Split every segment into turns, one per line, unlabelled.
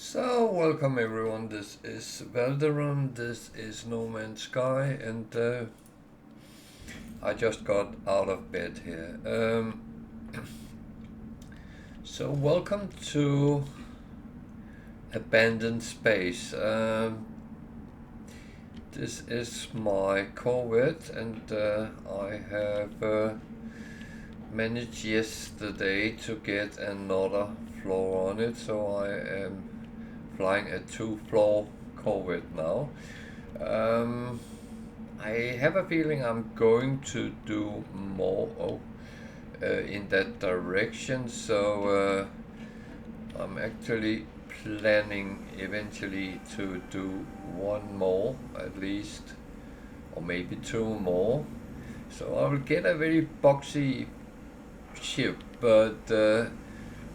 So, welcome everyone. This is Valderon. This is No Man's Sky, and I just got out of bed here. So, welcome to Abandoned Space. This is my Corvette, and I have managed yesterday to get another floor on it, so I am flying a 2-floor Corvette now. I have a feeling I'm going to do more in that direction, so I'm actually planning eventually to do one more at least, or maybe two more. So I will get a very boxy ship, but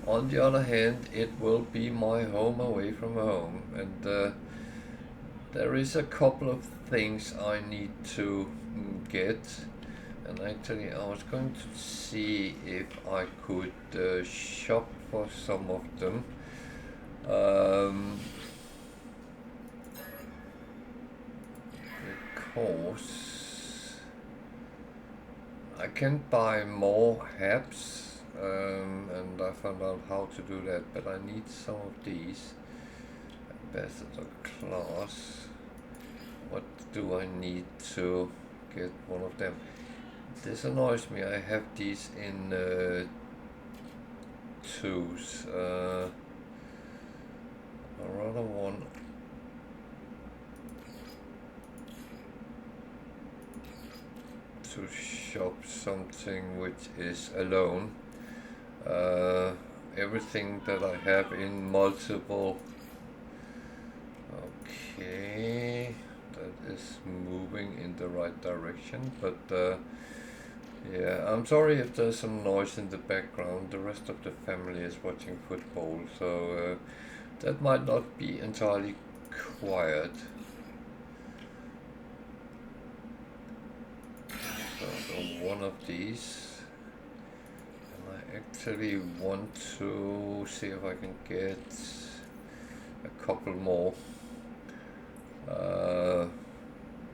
on the other hand, it will be my home away from home, and there is a couple of things I need to get. And actually, I was going to see if I could shop for some of them. Because I can buy more habs, and I found out how to do that, but I need some of these. Ambassador class. What do I need to get one of them? This annoys me. I have these in twos. I rather want to shop something which is alone. Everything that I have in multiple. Okay, that is moving in the right direction, but yeah, I'm sorry if there's some noise in the background. The rest of the family is watching football, so that might not be entirely quiet. So one of these, and I actually want to see if I can get a couple more.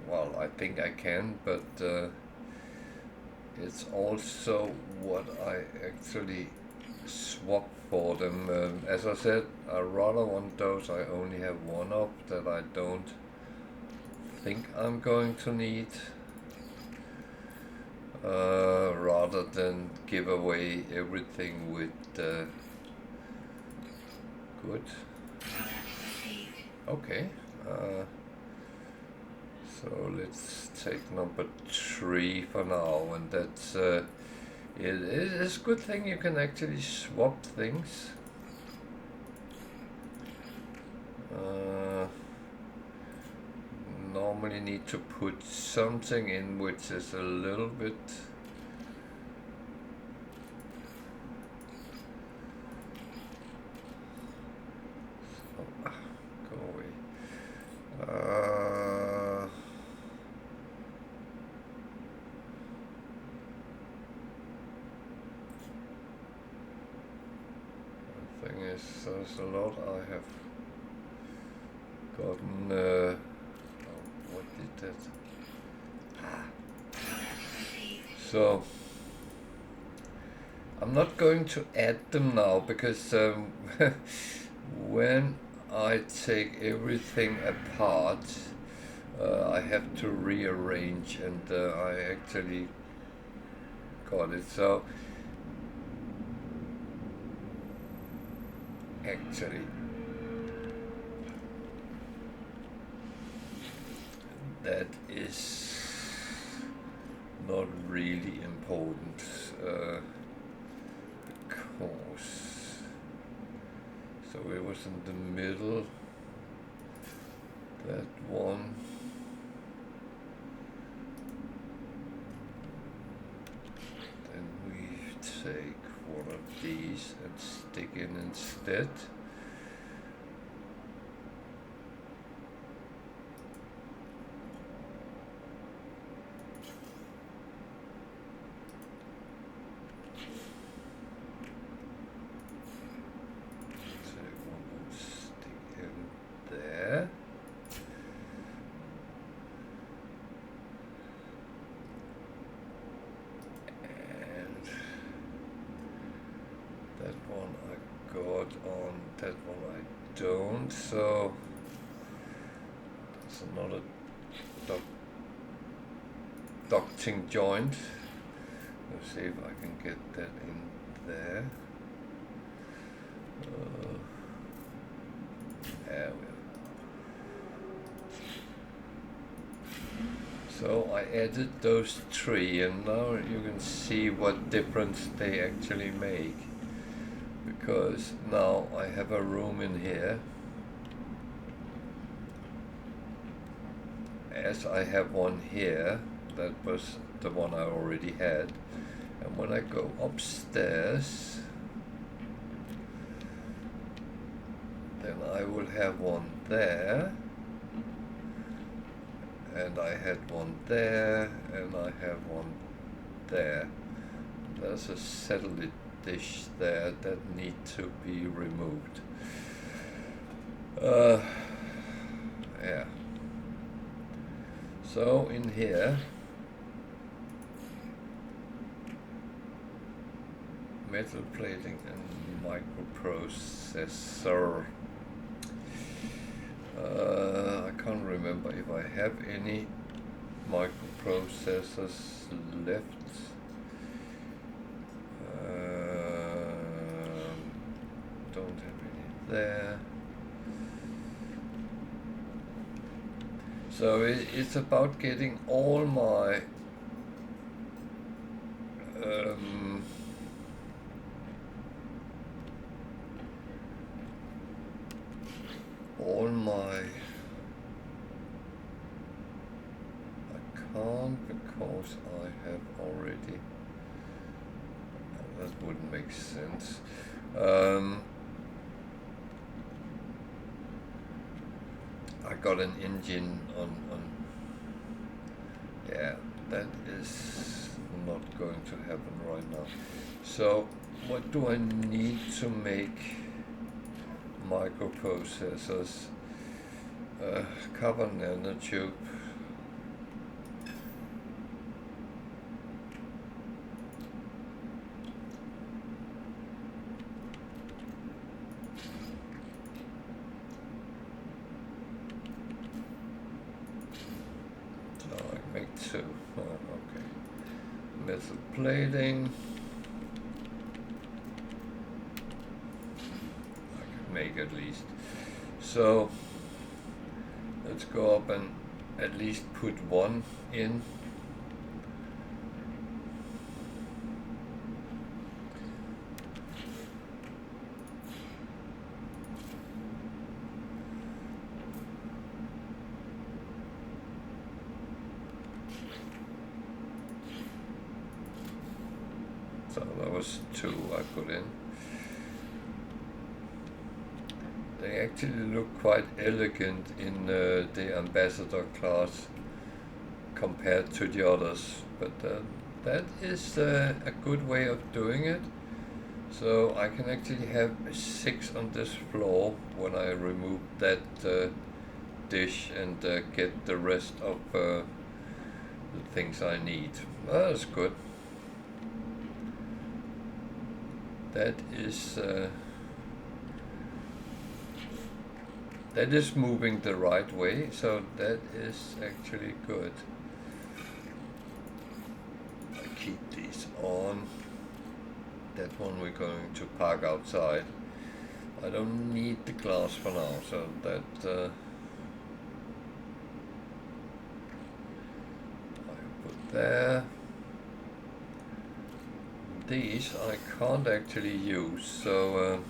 Well, I think I can, but it's also what I actually swap for them. As I said, I rather want those I only have one of that I don't think I'm going to need, rather than give away everything with good. Okay. So let's take number 3 for now, and that's it's a good thing you can actually swap things. Normally need to put something in which is a little bit go away. The thing is, there's a lot I have gotten. What did that? So I'm not going to add them now because when I take everything apart, I have to rearrange, and I actually got it. So actually, that is not really important, because so it was in the middle, that one. Then we take one of these and stick in instead. Take one more stick that one I don't, so it's another ducting joint. Let's see if I can get that in there. There we are. So I added those 3, and now you can see what difference they actually make, because now I have a room in here, as I have one here. That was the one I already had, and when I go upstairs, then I will have one there, and I had one there, and I have one there. There's a satellite dish there that need to be removed. Yeah. So in here, metal plating and microprocessor. I can't remember if I have any microprocessors left. Don't have any there. So it's about getting all my I can't, because I have already, that wouldn't make sense. I got an engine on, yeah, that is not going to happen right now. So what do I need to make microprocessors? Copper nanotube. So I make 2. Oh, okay. Metal plating. I can make at least. So let's go up and at least put 1 in. So that was 2 I put in. They actually look quite elegant in the Ambassador class compared to the others, but that is a good way of doing it. So I can actually have 6 on this floor when I remove that dish and get the rest of the things I need. That's good. That is moving the right way, so that is actually good. I keep these on. That one we're going to park outside. I don't need the glass for now, so that I put there. These I can't actually use, so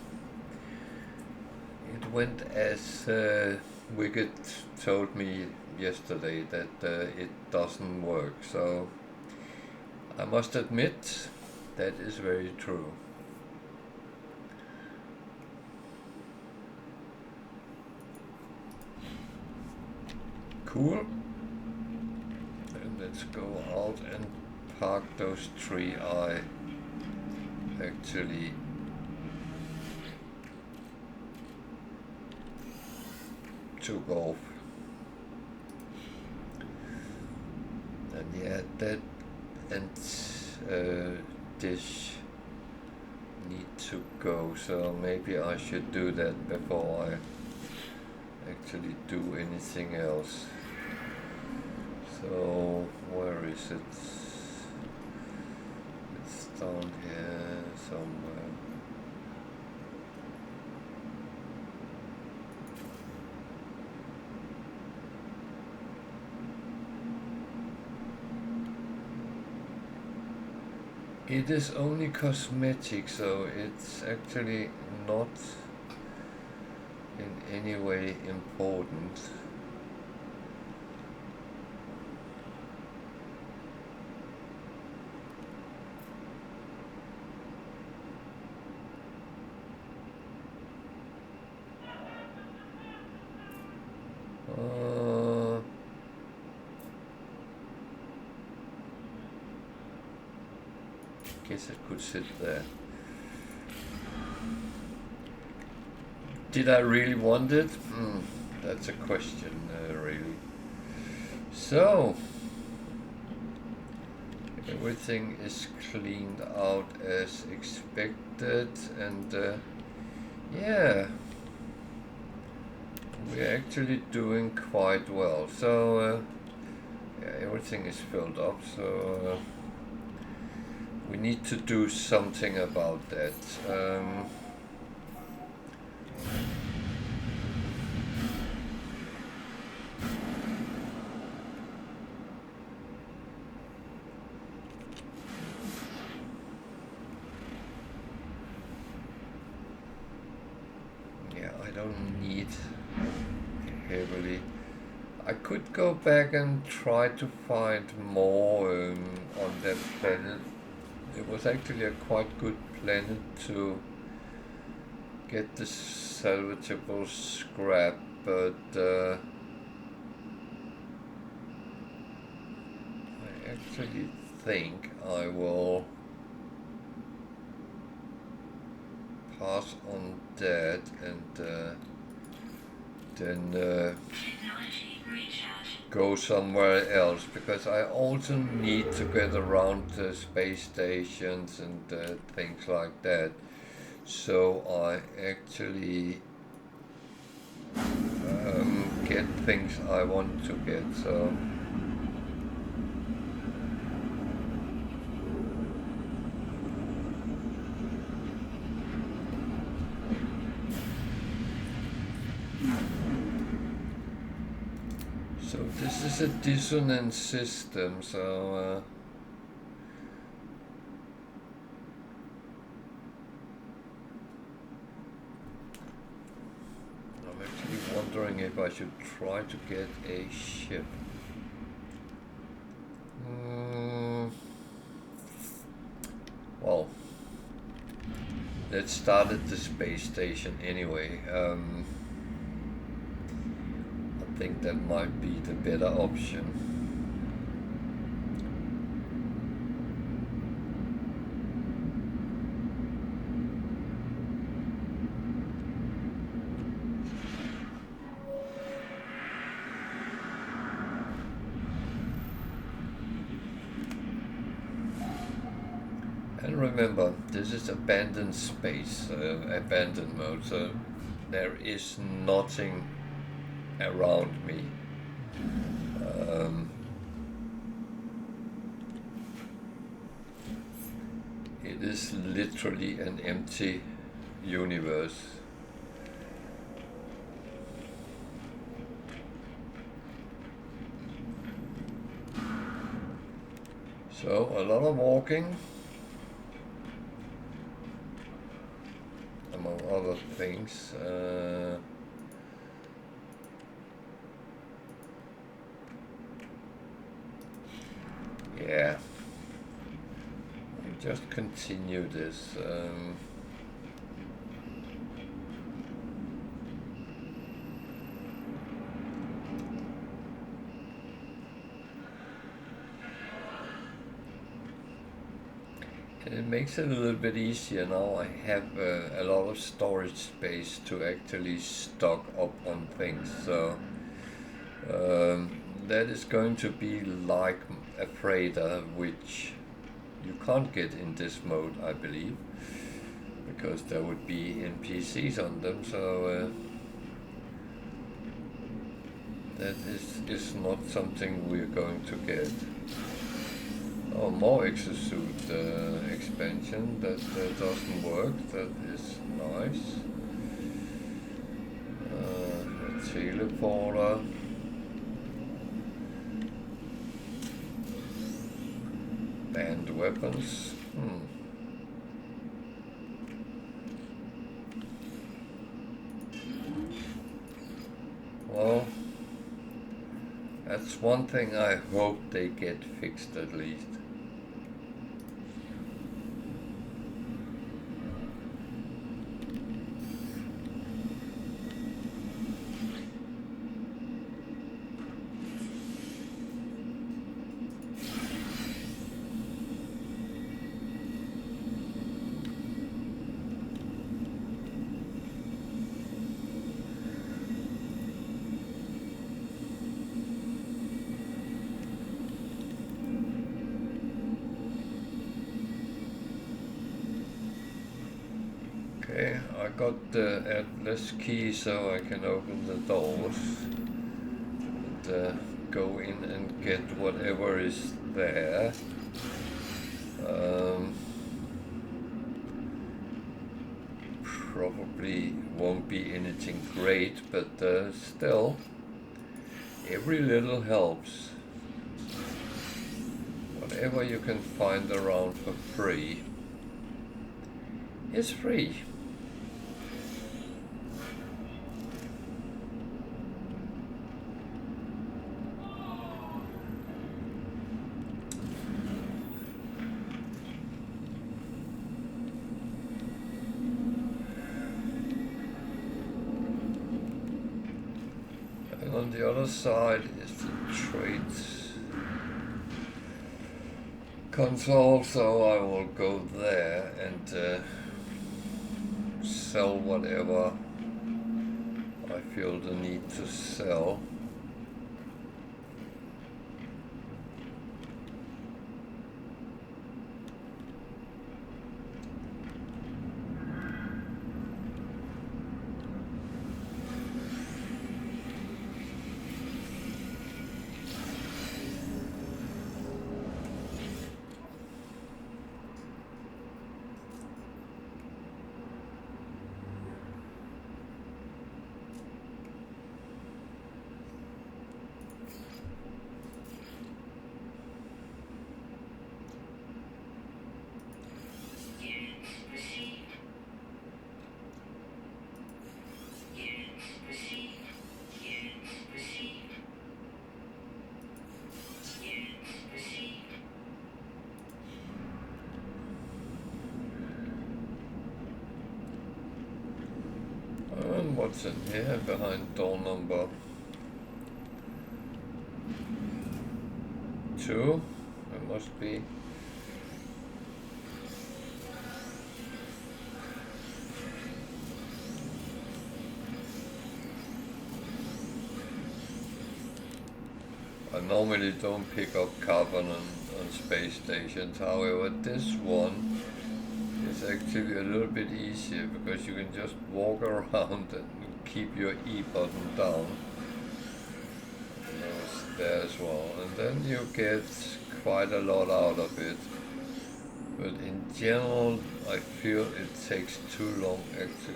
it went as Wicked told me yesterday, that it doesn't work, so I must admit that is very true. Cool. And let's go out and park those 3 I actually took off. And yeah, that and dish need to go, so maybe I should do that before I actually do anything else. So where is it? It's down here somewhere. It is only cosmetic, so it's actually not in any way important. Guess it could sit there. Did I really want it? That's a question, really. So, everything is cleaned out as expected, and yeah, we're actually doing quite well. So, yeah, everything is filled up, so we need to do something about that. Yeah, I don't need heavily. I could go back and try to find more on that planet. It was actually a quite good planet to get the salvageable scrap, but I actually think I will pass on that and then go somewhere else, because I also need to get around the space stations and things like that. So I actually get things I want to get. So this is a dissonant system, so I'm actually wondering if I should try to get a ship. Well, let's start at the space station anyway. I think that might be the better option. And remember, this is abandoned space, abandoned mode, so there is nothing around me. It is literally an empty universe. So a lot of walking, among other things. Yeah, we just continue this. And it makes it a little bit easier now. I have a lot of storage space to actually stock up on things. So that is going to be like a freighter, which you can't get in this mode, I believe, because there would be NPCs on them, so that is not something we're going to get. Oh, more exosuit expansion, that doesn't work, that is nice. A teleporter. Banned weapons. Well, that's one thing I hope they get fixed at least. Okay, I got the Atlas key so I can open the doors and go in and get whatever is there. Probably won't be anything great, but still, every little helps. Whatever you can find around for free is free. And on the other side is the trade console, so I will go there and sell whatever I feel the need to sell. And what's in here behind door number 2? It must be. I normally don't pick up carbon on space stations, however this one is actually a little bit easier because you can just walk around and keep your E button down. And it's there as well, and then you get quite a lot out of it, but in general I feel it takes too long actually.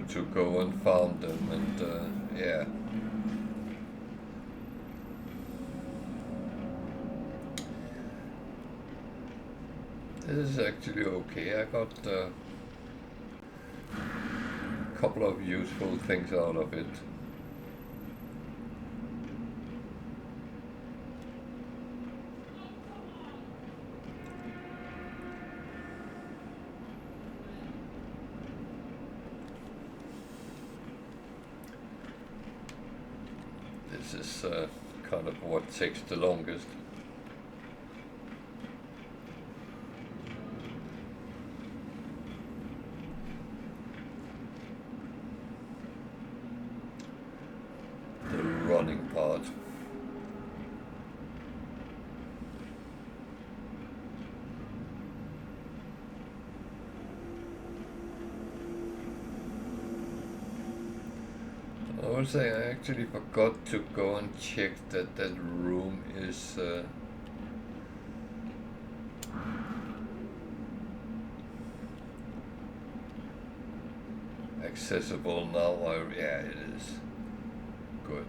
To go and farm them, and yeah. This is actually okay. I got a couple of useful things out of it. This is kind of what takes the longest. will say I actually forgot to go and check that that room is accessible now. Yeah, it is. Good.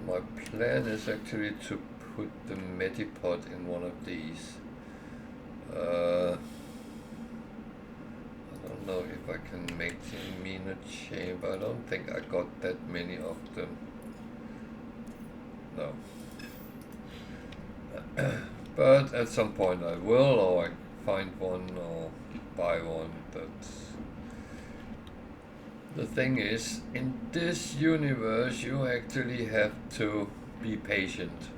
My plan is actually to put the Medipod in one of these. I don't know if I can make the immunochamber. I don't think I got that many of them. No. But at some point I will, or I find one or buy one. That's the thing is, in this universe you actually have to be patient.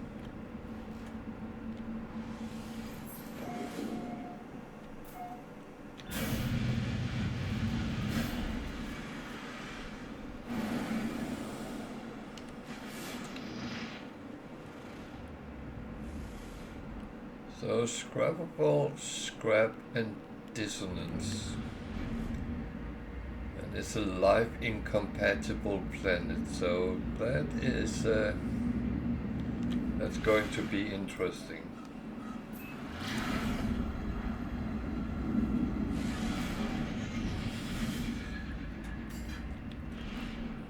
So scrappable, scrap and dissonance. And it's a life incompatible planet, so that is that's going to be interesting.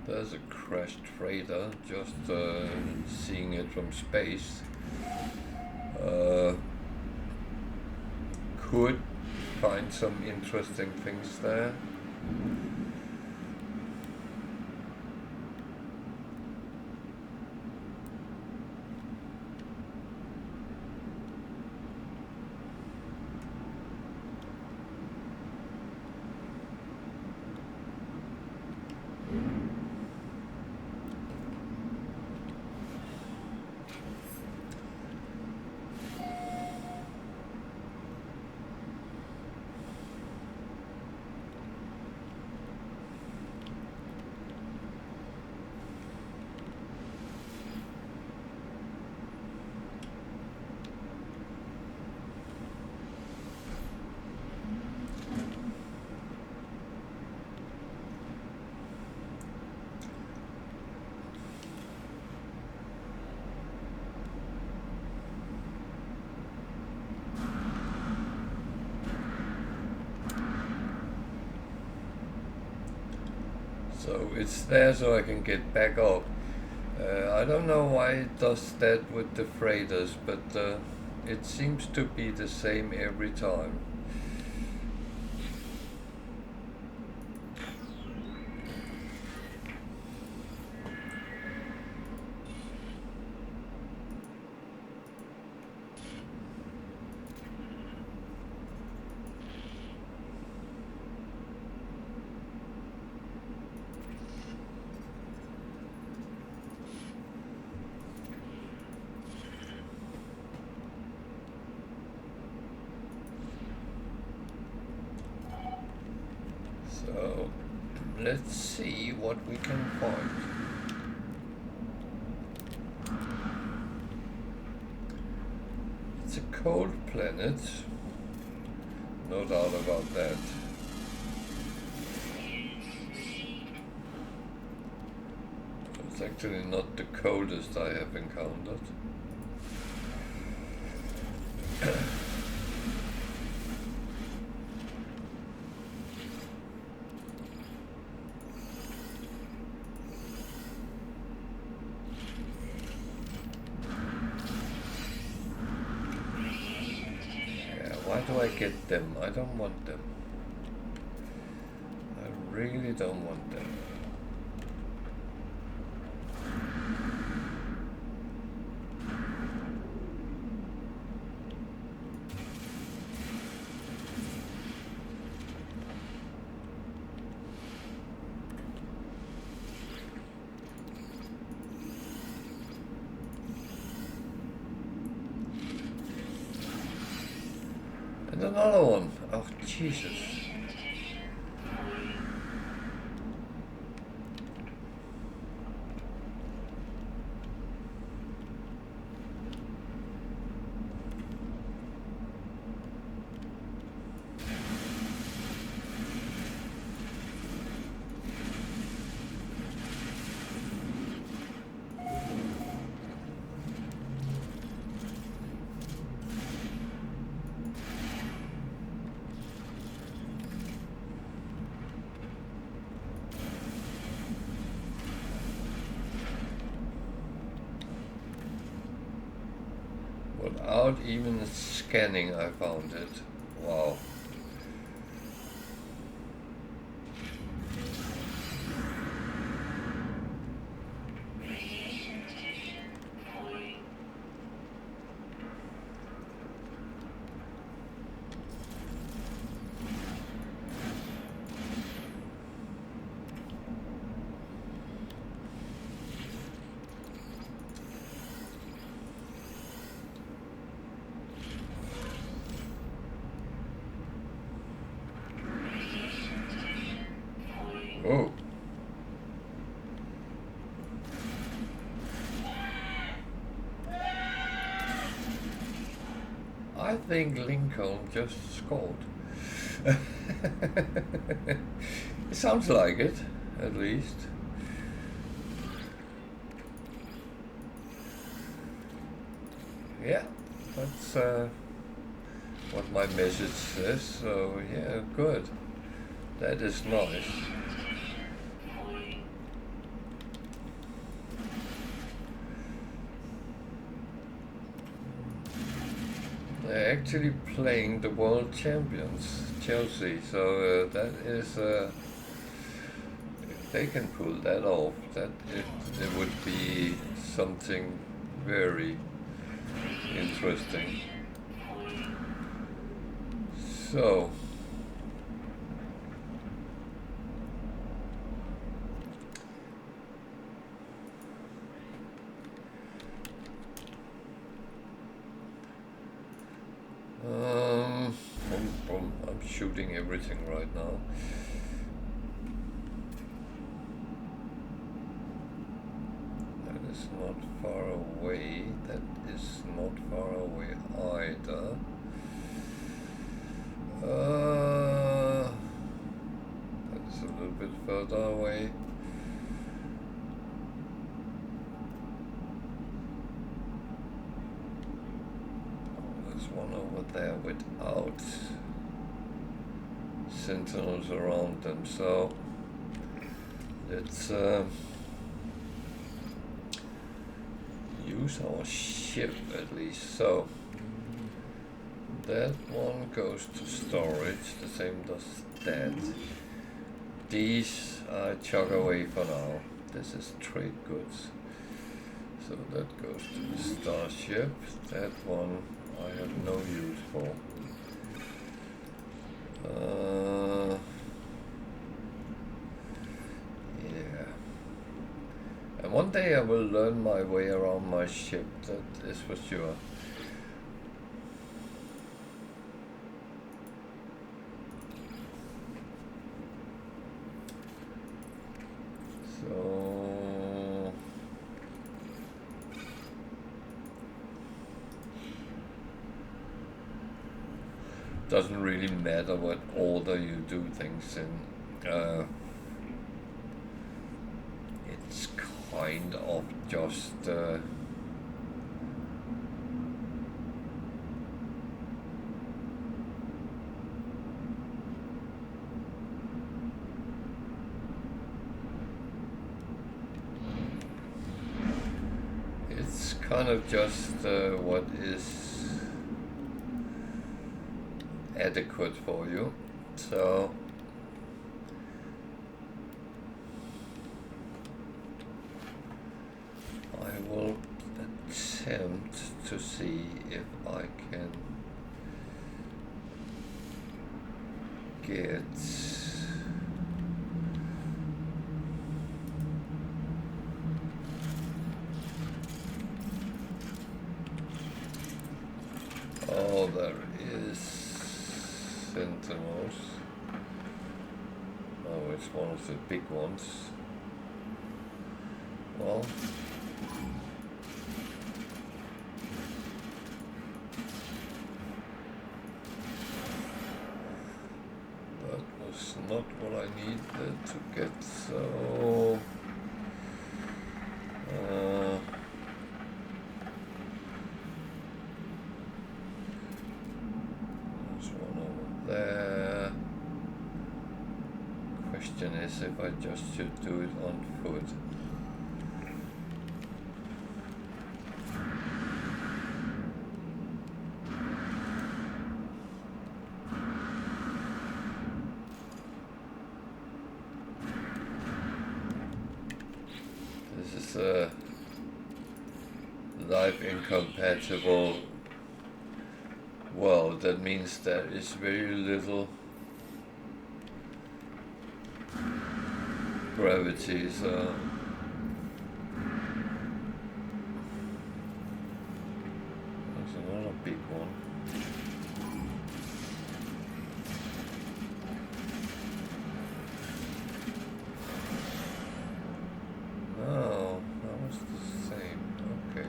There's a crashed freighter, just seeing it from space. Could find some interesting things there. So it's there so I can get back up. I don't know why it does that with the freighters, but it seems to be the same every time. So let's see what we can find. It's a cold planet, no doubt about that. It's actually not the coldest I have encountered. Why do I get them? I don't want them. I really don't want them. And another one. Oh, Jesus. Without even scanning, I found it. Wow. Oh. I think Lincoln just scored. It sounds like it, at least. Yeah, that's what my message says, so yeah, good. That is nice. They're actually playing the world champions, Chelsea, so that is, if they can pull that off, that it would be something very interesting. So, I'm shooting everything right now. That is not far away. That is not far away either. That's a little bit further away. There's one over there without sentinels around them, so let's use our ship at least. So that one goes to storage, the same does that. These I chuck away for now. This is trade goods. So that goes to the starship. That one I have no use for. Yeah. And one day I will learn my way around my ship, that is for sure. So doesn't really matter what order you do things in. It's kind of just what is adequate for you. So I will attempt to see if I can get there is sentinels. Oh, it's one of the big ones. Well, that was not what I needed to get, so if I just should do it on foot. life incompatible world. That means there is very little gravity, so that's another big one. Oh, that was the same. Okay.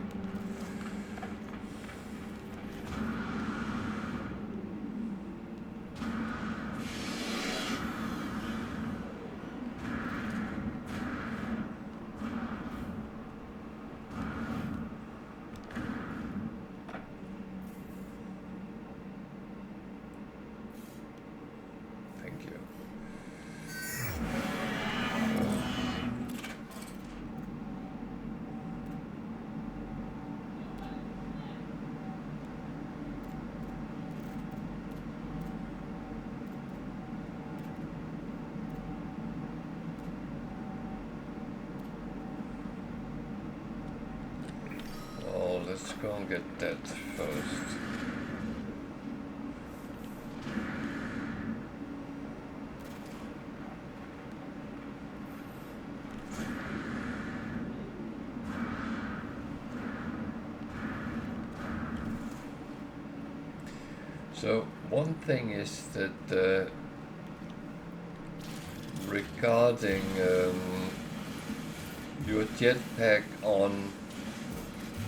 Thank you. Oh, let's go and get that first. So one thing is that regarding your jetpack on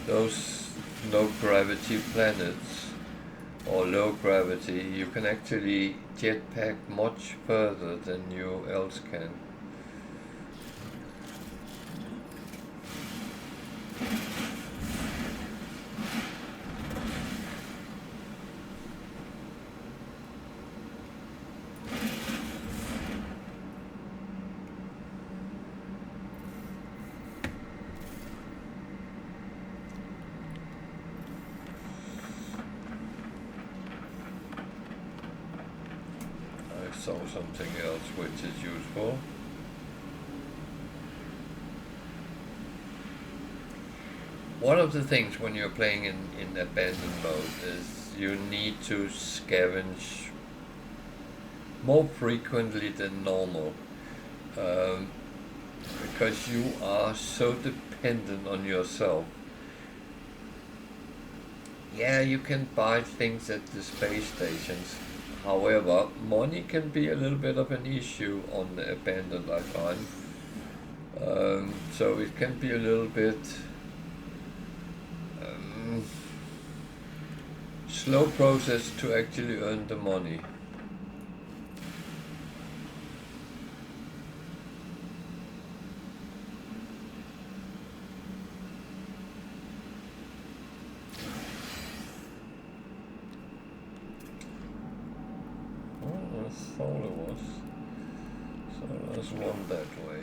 those no gravity planets or low gravity, you can actually jetpack much further than you else can. Saw something else which is useful. One of the things when you're playing in abandoned mode is you need to scavenge more frequently than normal, because you are so dependent on yourself. Yeah, you can buy things at the space stations. However, money can be a little bit of an issue on the abandoned, I find. So it can be a little bit slow process to actually earn the money. That's all it was. So there's one that way.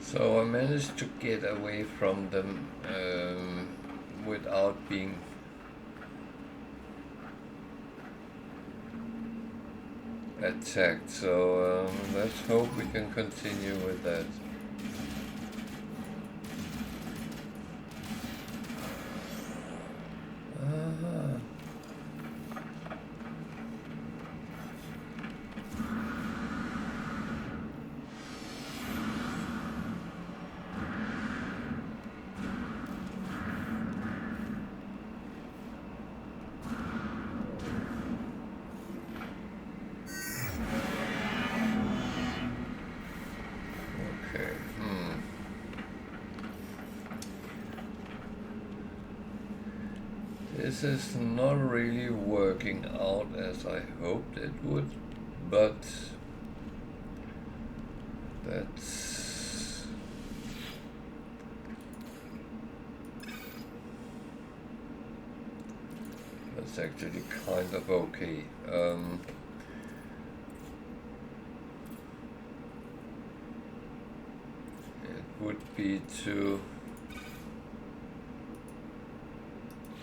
So I managed to get away from them without being attacked. So let's hope we can continue with that. This is not really working out as I hoped it would, but That's actually kind of okay. It would be too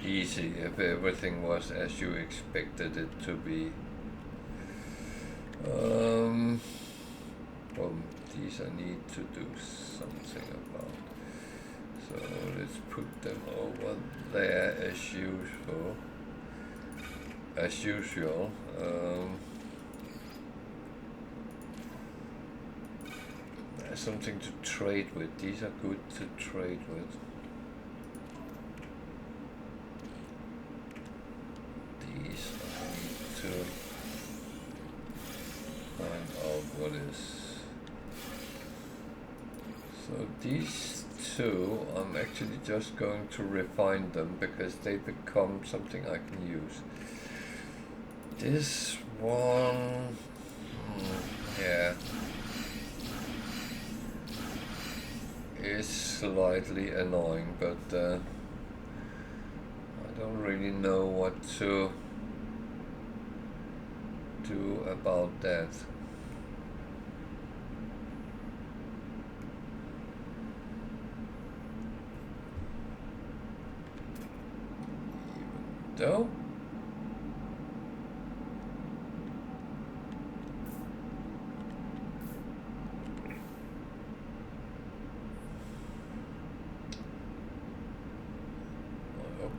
easy if everything was as you expected it to be. Well, these I need to do something about. So let's put them over there as usual. There's something to trade with. These are good to trade with. These I need to find out what is. So these two, I'm actually just going to refine them because they become something I can use. This one, yeah, is slightly annoying, but I don't really know what to do about that. Even though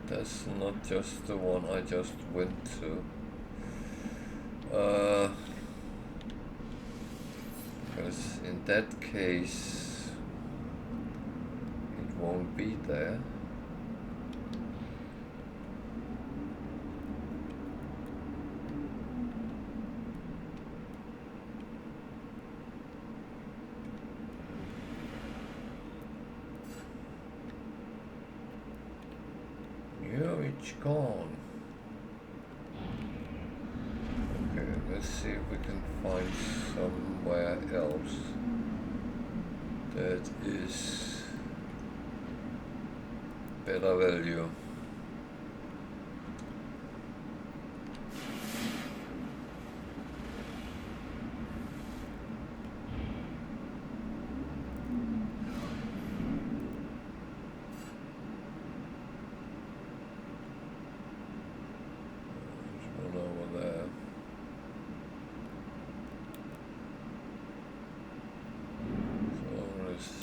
that's not just the one I just went to. Because in that case, it won't be there. It's gone. Okay, let's see if we can find somewhere else that is better value.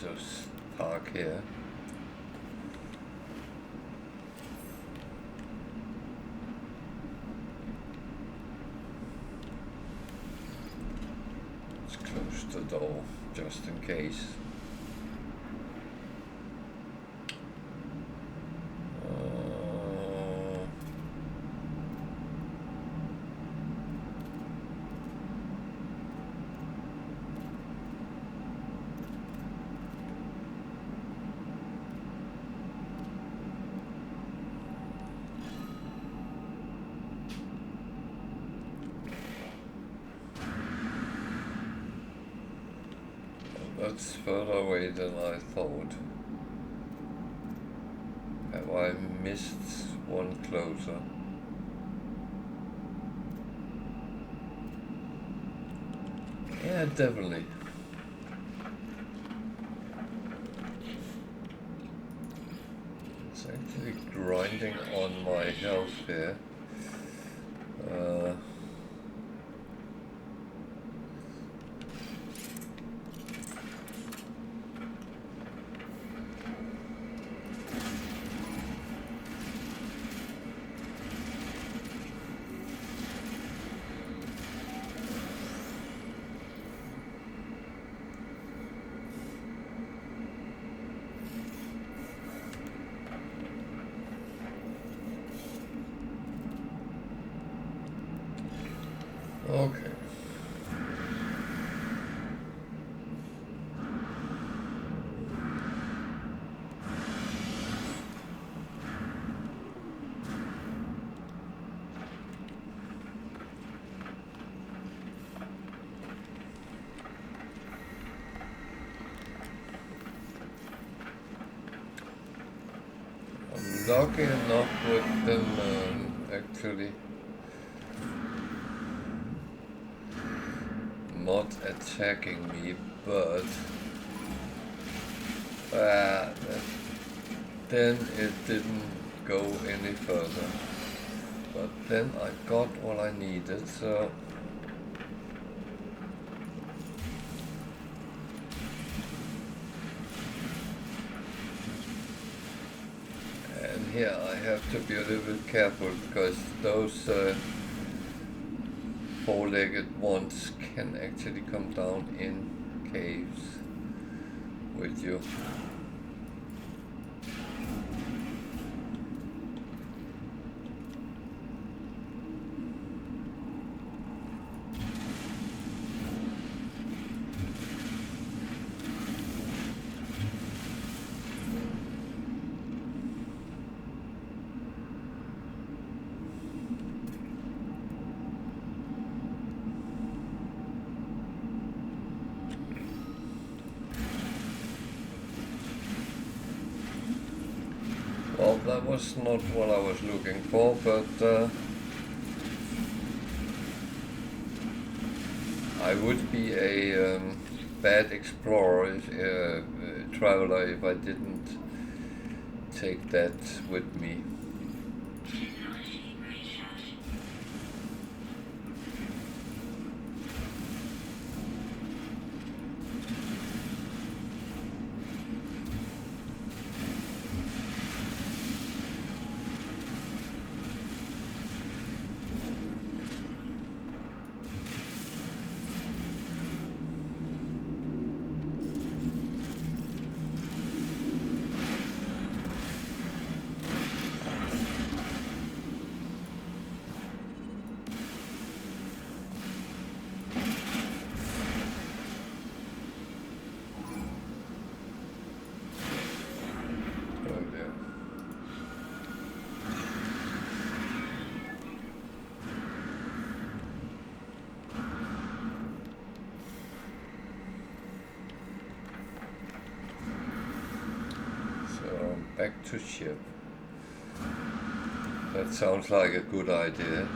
Just park here. Let's close the door just in case. That's further away than I thought. Have I missed one closer? Yeah, definitely. It's actually grinding on my health here. lucky enough with them actually not attacking me, but then it didn't go any further. But then I got what I needed, so and here I have to be a little bit careful because those four-legged ones can actually come down in caves with you. Well, that was not what I was looking for, but I would be a bad explorer, traveler, if I didn't take that with me. Back to ship. That sounds like a good idea.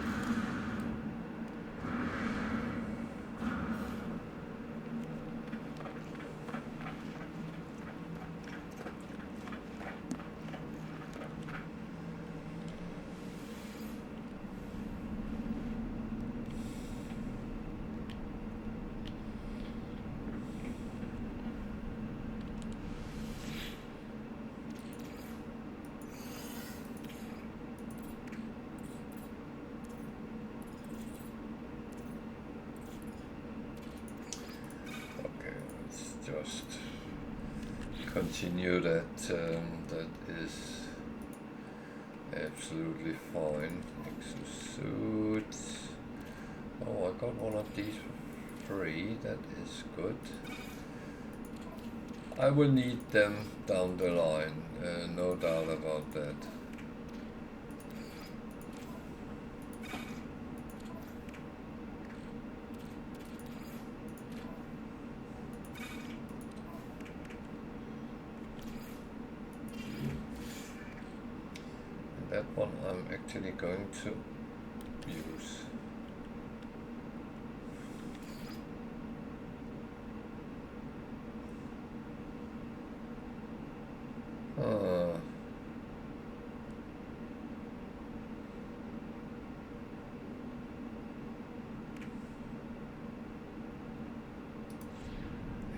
Just continue that. That is absolutely fine. Exosuit. Oh, I got one of these for free. That is good. I will need them down the line. No doubt about that. That one I'm actually going to use.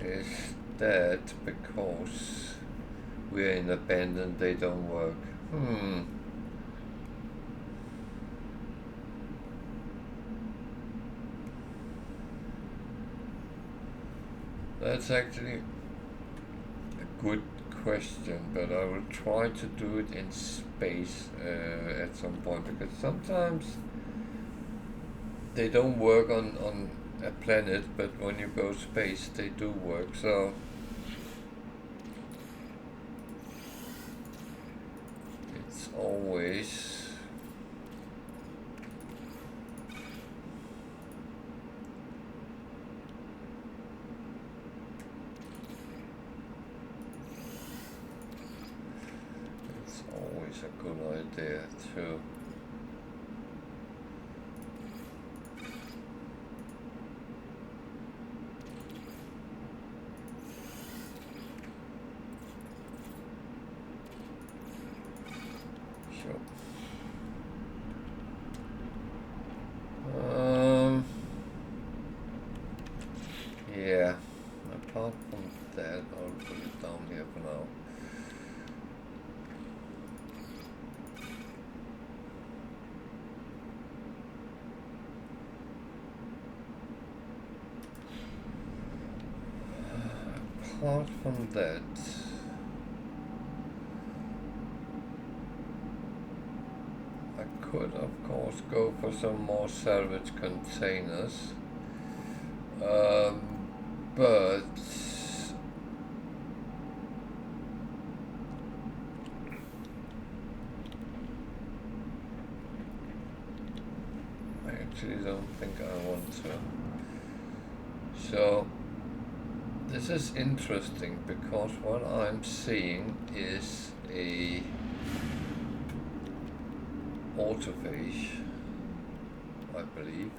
Is that because we're in abandoned, they don't work? That's actually a good question, but I will try to do it in space at some point, because sometimes they don't work on a planet, but when you go space they do work. So it's always a good idea too. Sure. Yeah. Apart from that, I'll put it down here for now. Apart from that, I could of course go for some more salvage containers, but I actually don't think I want to. So this is interesting because what I'm seeing is a autophage, I believe,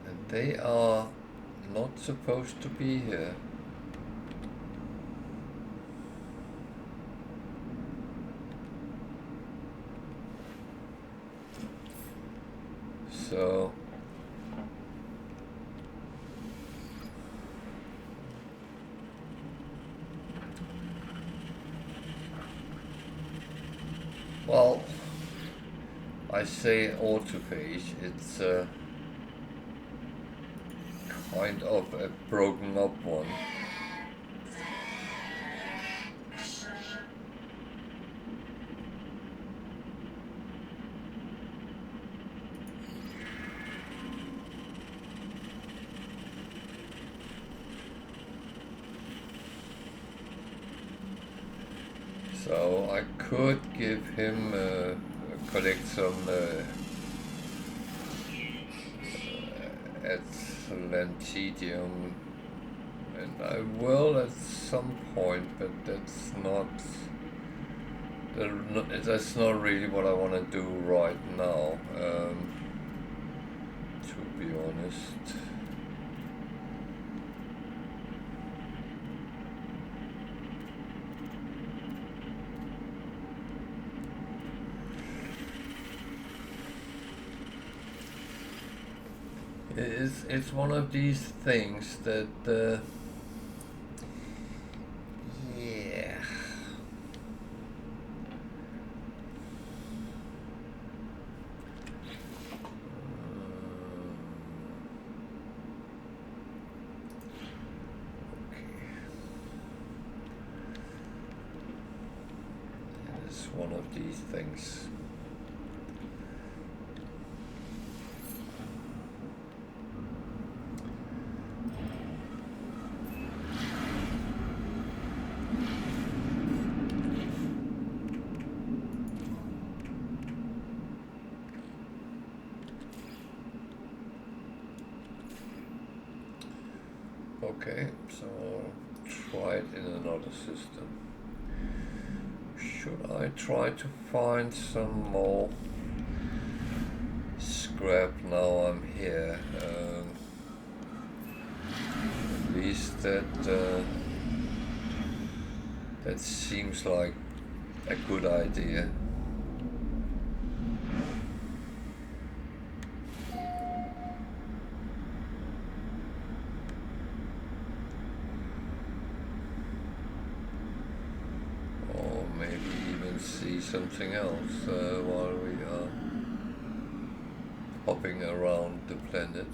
and they are not supposed to be here. So well, I say autophage, it's kind of a broken up one. So I could give him collect some Atlantidium, and I will at some point, but that's not really what I want to do right now, to be honest. It's one of these things that yeah. Okay. It's one of these things. Okay, so try it in another system. Should I try to find some more scrap now I'm here? At least that seems like a good idea. Something else while we are hopping around the planet.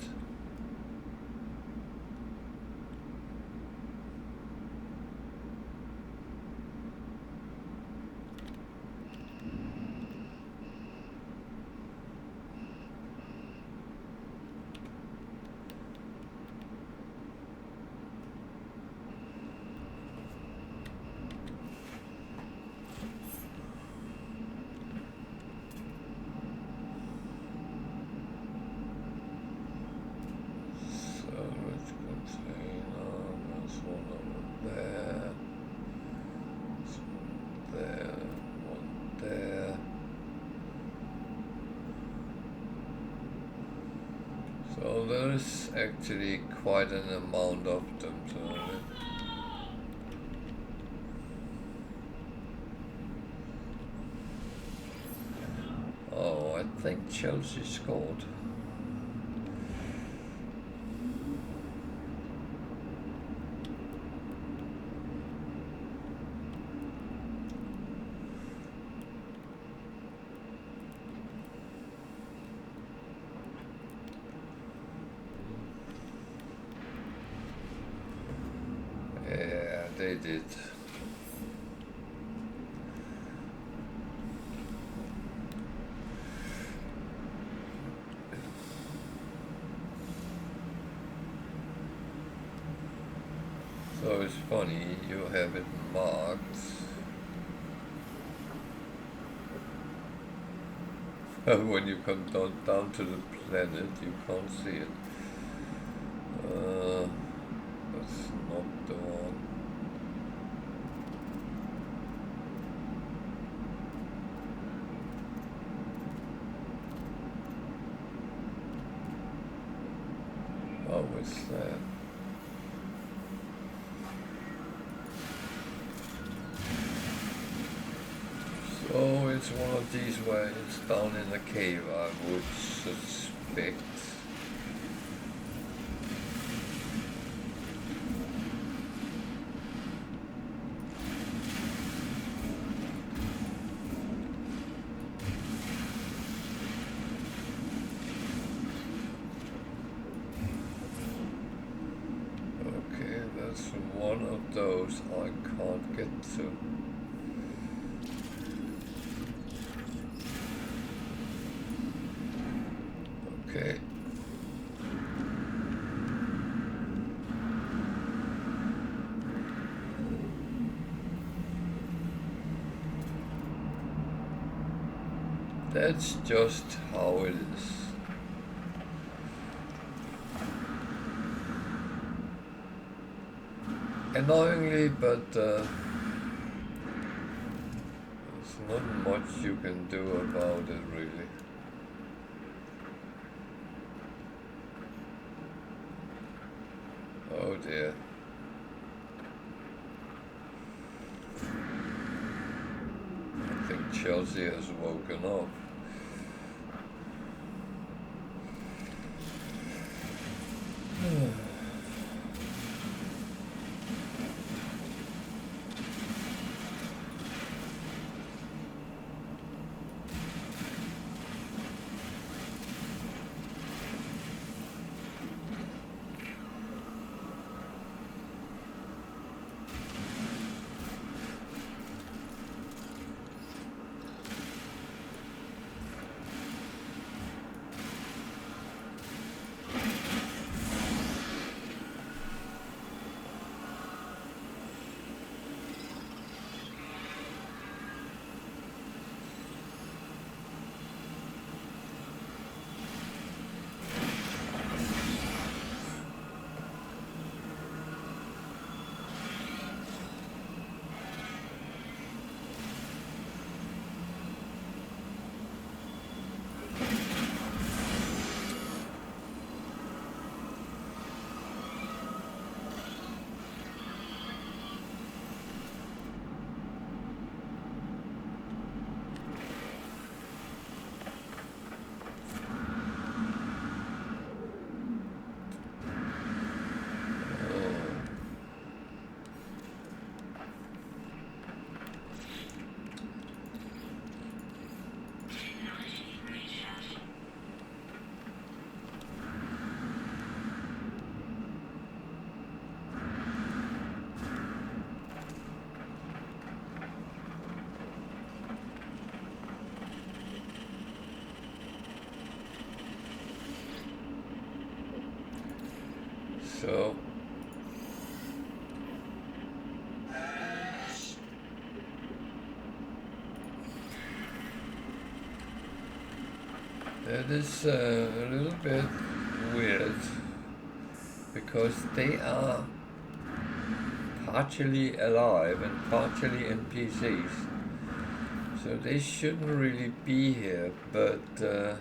There. there's actually quite an amount of them. So oh, I think Chelsea scored. Yeah, they did. So it's funny, you have it marked. When you come down to the planet, you can't see it. That's not the one. Oh, what's that? So it's one of these where it's down in the cave, I would suspect. Okay, that's one of those I can't get to. Okay. That's just how it is. Annoyingly, but there's not much you can do about it, really. Oh dear. I think Chelsea has woken up. So that is a little bit weird because they are partially alive and partially NPCs, so they shouldn't really be here, but in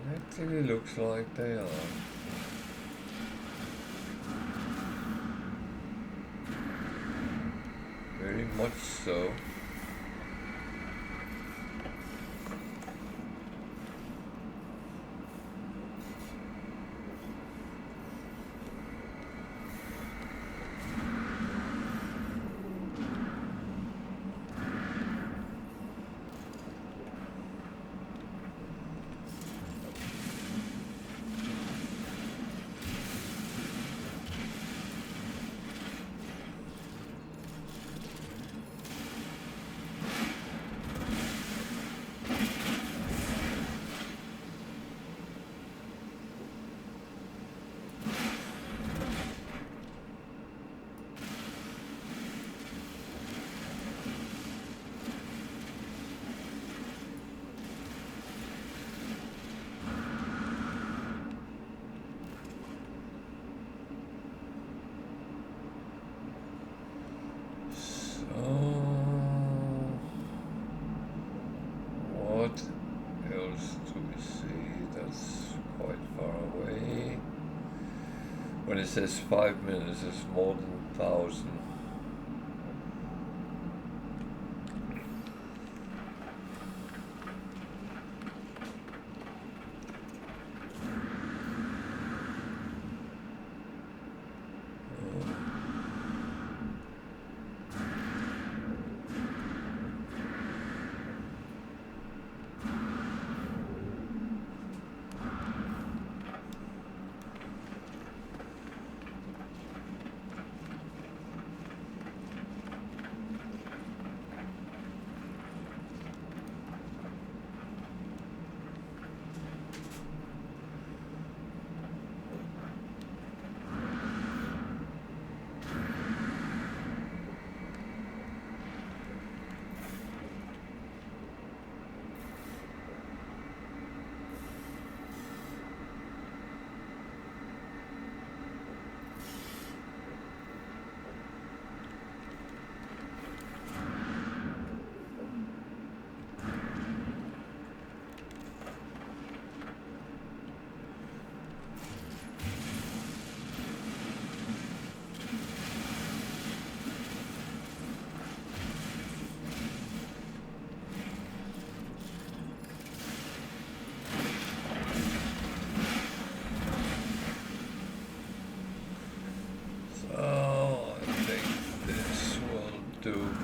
that actually looks like they are. Very much so. What else do we see? That's quite far away. When it says 5 minutes, it's more than 1,000.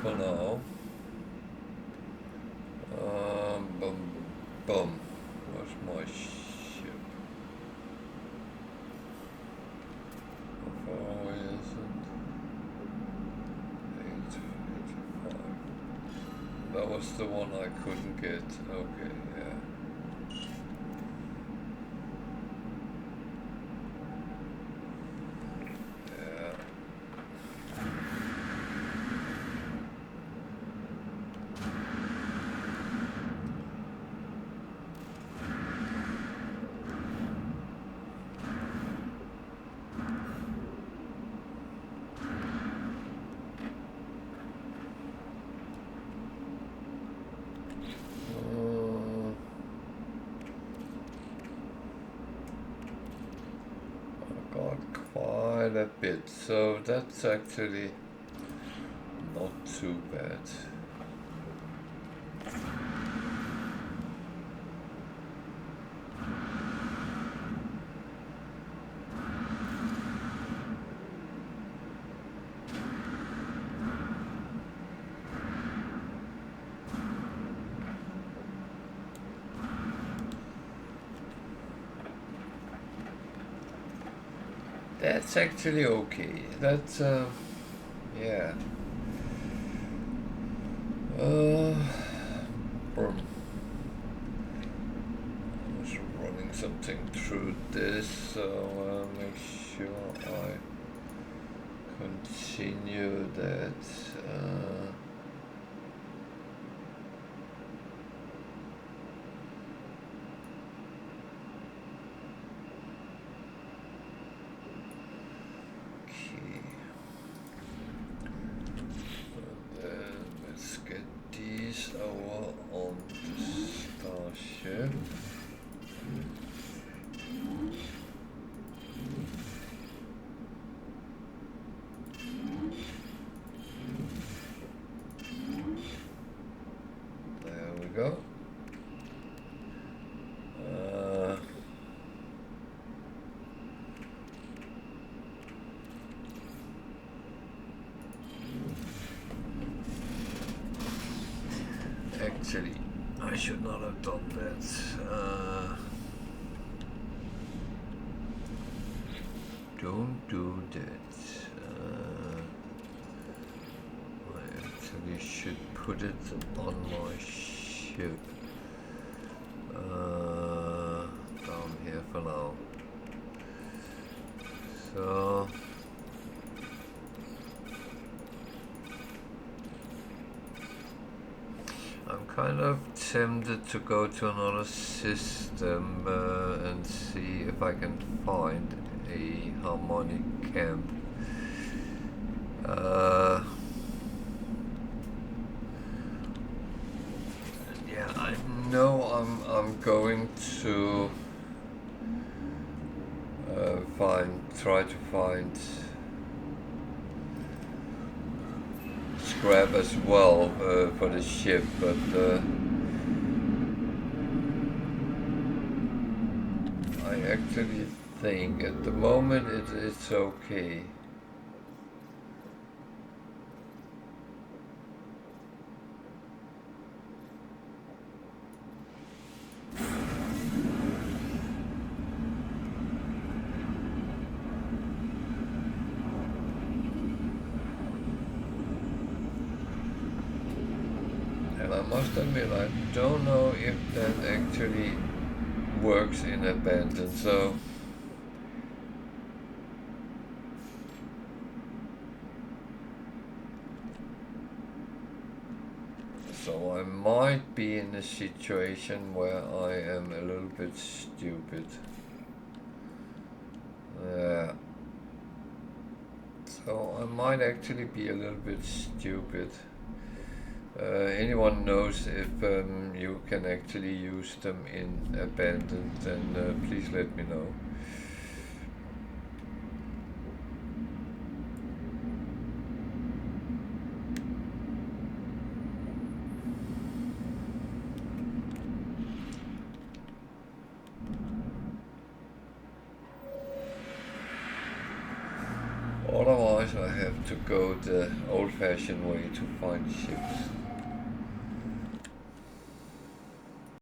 For now. Boom. Where's my ship? How far away is it? 855. That was the one I couldn't get. Okay, yeah. Quite a bit, so that's actually not too bad. That's actually okay. That's yeah. Boom. I'm just running something through this, so make sure I continue that. Over on the starship. I should not have done that. Don't do that. I actually should put it on my ship. Down here for now. So I'm kind of tempted to go to another system and see if I can find a harmonic camp. Yeah, I know I'm going to try to find scrap as well for the ship, but I actually think at the moment it's okay. And I must admit, I don't know if that actually works in abandoned, so I might be in a situation where I am a little bit stupid. So I might actually be a little bit stupid. Anyone knows if you can actually use them in abandoned, then please let me know. Otherwise I have to go the old-fashioned way to find ships.